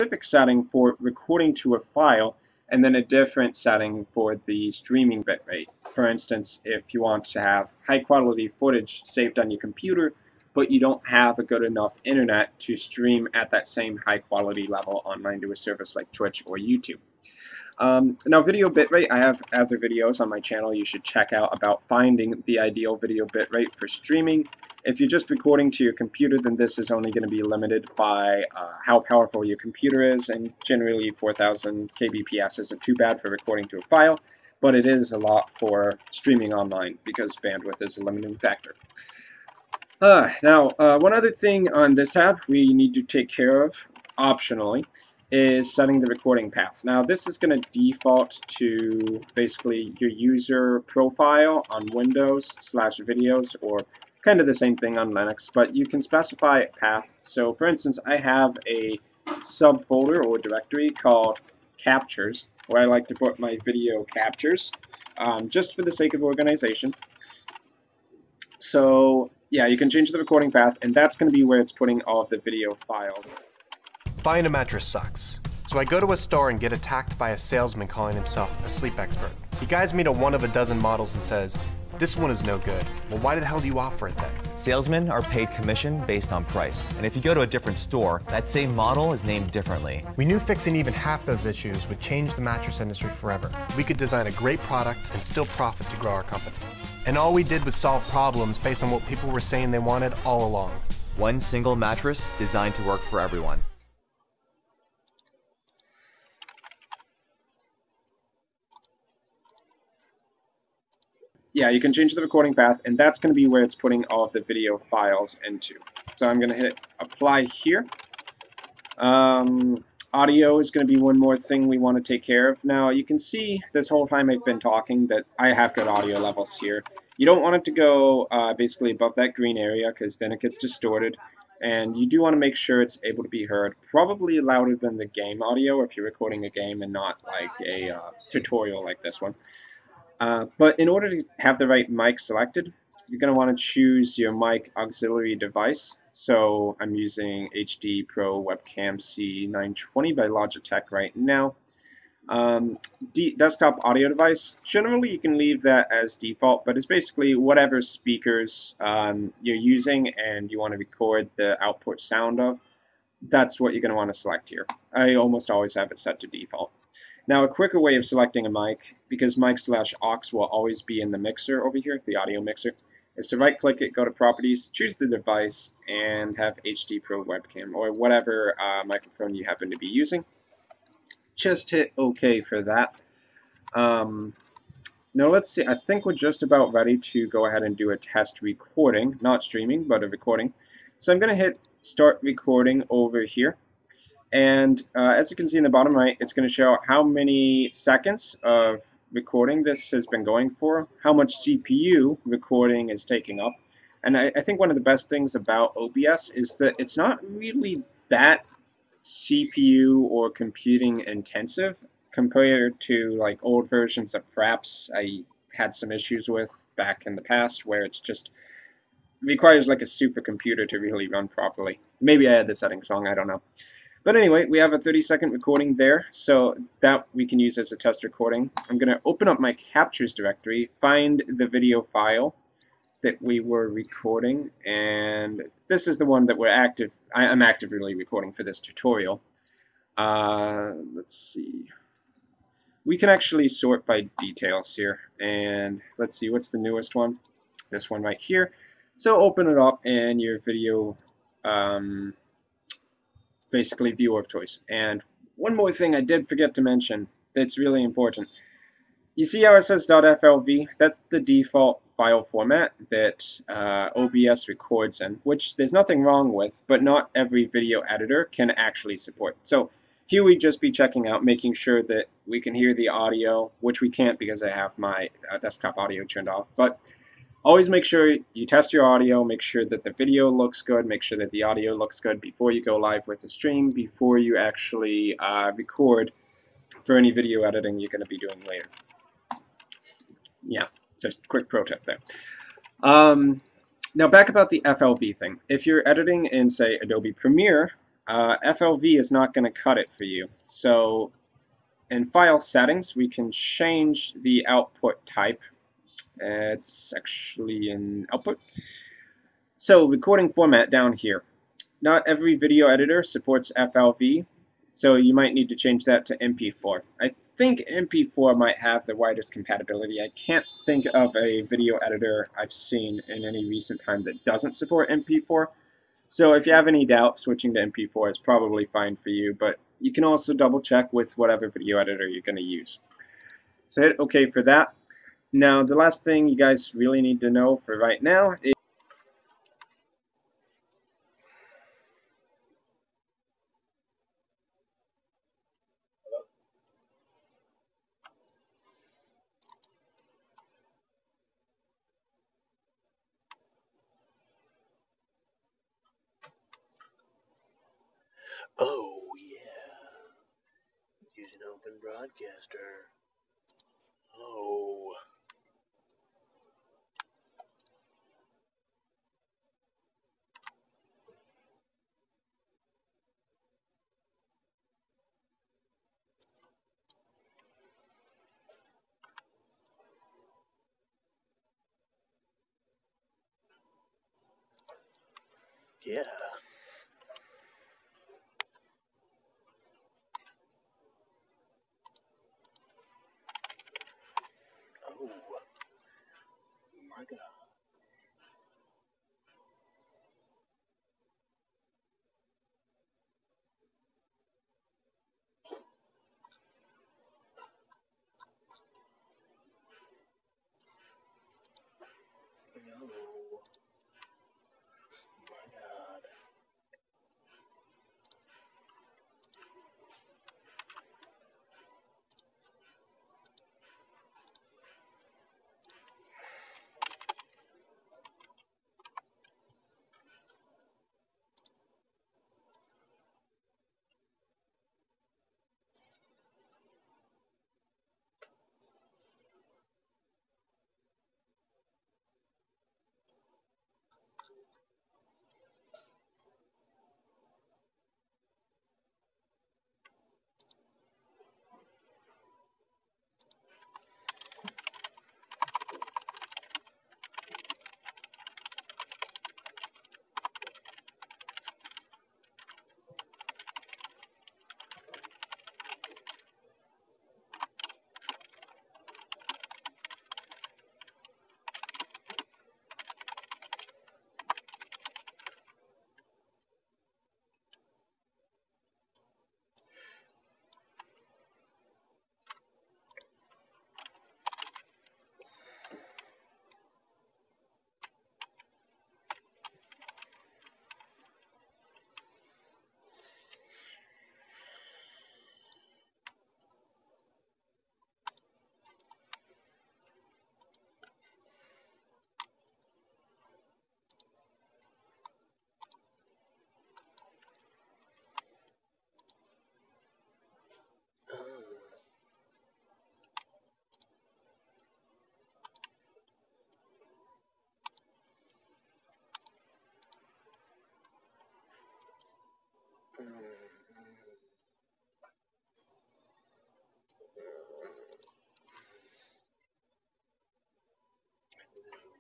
specific setting for recording to a file and then a different setting for the streaming bitrate. For instance, if you want to have high quality footage saved on your computer, but you don't have a good enough internet to stream at that same high quality level online to a service like Twitch or YouTube. Now, video bitrate, I have other videos on my channel you should check out about finding the ideal video bitrate for streaming. If you're just recording to your computer, then this is only going to be limited by how powerful your computer is, and generally 4000 kbps isn't too bad for recording to a file, but it is a lot for streaming online because bandwidth is a limiting factor. Now, one other thing on this tab we need to take care of, optionally, is setting the recording path. Now, this is going to default to basically your user profile on Windows/videos, or kind of the same thing on Linux, but you can specify a path. So, for instance, I have a subfolder or directory called captures, where I like to put my video captures, just for the sake of organization. So, yeah, you can change the recording path, and that's going to be where it's putting all of the video files. Buying a mattress sucks. So I go to a store and get attacked by a salesman calling himself a sleep expert. He guides me to one of a dozen models and says, "This one is no good." Well, why the hell do you offer it then? Salesmen are paid commission based on price, and if you go to a different store, that same model is named differently. We knew fixing even half those issues would change the mattress industry forever. We could design a great product and still profit to grow our company. And all we did was solve problems based on what people were saying they wanted all along. One single mattress designed to work for everyone. Yeah, you can change the recording path, and that's going to be where it's putting all of the video files into. So I'm going to hit apply here. Audio is going to be one more thing we want to take care of. Now, you can see this whole time I've been talking that I have good audio levels here. You don't want it to go basically above that green area, because then it gets distorted. And you do want to make sure it's able to be heard, probably louder than the game audio if you're recording a game and not like a tutorial like this one. But in order to have the right mic selected, you're going to want to choose your mic auxiliary device. So I'm using HD Pro Webcam C920 by Logitech right now. Desktop audio device, generally you can leave that as default, but it's basically whatever speakers you're using and you want to record the output sound of. That's what you're going to want to select here. I almost always have it set to default. Now, a quicker way of selecting a mic, because mic/aux will always be in the mixer over here, the audio mixer, is to right-click it, go to Properties, choose the device, and have HD Pro Webcam, or whatever microphone you happen to be using. Just hit OK for that. Now, let's see. I think we're just about ready to go ahead and do a test recording, not streaming, but a recording. So I'm going to hit Start Recording over here. And as you can see in the bottom right, it's going to show how many seconds of recording this has been going for, how much CPU recording is taking up. And I think one of the best things about OBS is that it's not really that CPU or computing intensive compared to like old versions of Fraps I had some issues with back in the past, where it's just requires like a supercomputer to really run properly. Maybe I had the settings wrong, I don't know. But anyway, we have a 30-second recording there, so that we can use as a test recording. I'm going to open up my captures directory, find the video file that we were recording, and this is the one that I'm actively recording for this tutorial. Let's see. We can actually sort by details here, and let's see, what's the newest one? This one right here. So open it up, and your video basically viewer of choice. And one more thing I did forget to mention that's really important. You see how it says .flv? That's the default file format that OBS records in, which there's nothing wrong with, but not every video editor can actually support. So here we'd just be checking out, making sure that we can hear the audio, which we can't because I have my desktop audio turned off. But always make sure you test your audio, make sure that the video looks good, make sure that the audio looks good before you go live with the stream, before you actually record for any video editing you're going to be doing later. Yeah, just quick pro tip there. Now back about the FLV thing. If you're editing in, say, Adobe Premiere, FLV is not going to cut it for you. So in file settings, we can change the output type. It's actually in output. So recording format down here. Not every video editor supports FLV, so you might need to change that to MP4. I think MP4 might have the widest compatibility. I can't think of a video editor I've seen in any recent time that doesn't support MP4. So if you have any doubt, switching to MP4 is probably fine for you, but you can also double check with whatever video editor you're going to use. So hit OK for that. Now the last thing you guys really need to know for right now is Oh, yeah. Use an open broadcaster. Oh. Yeah. Oh. My God. No. My God.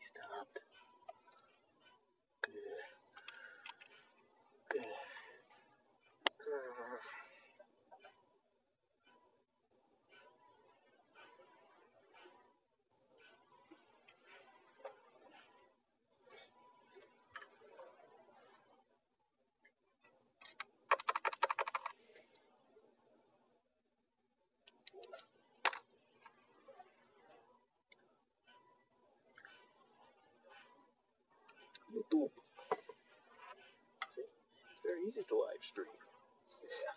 Stopped. YouTube. See, it's very easy to live stream. Yeah,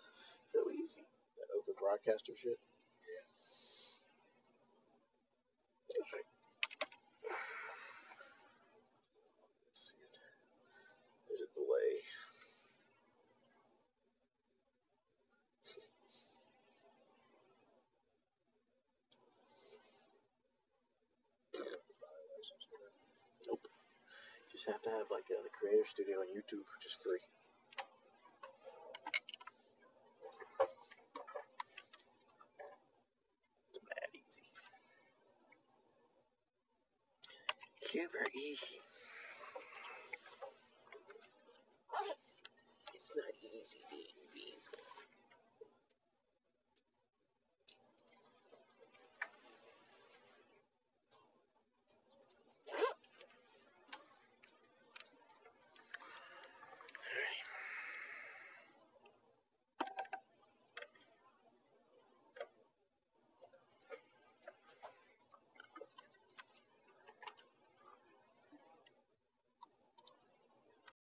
so easy. That open broadcaster shit. Yeah. Let's see. Let's see it. There's a delay. Nope. Just have to have like the Creator Studio on YouTube, which is free. can't very easy.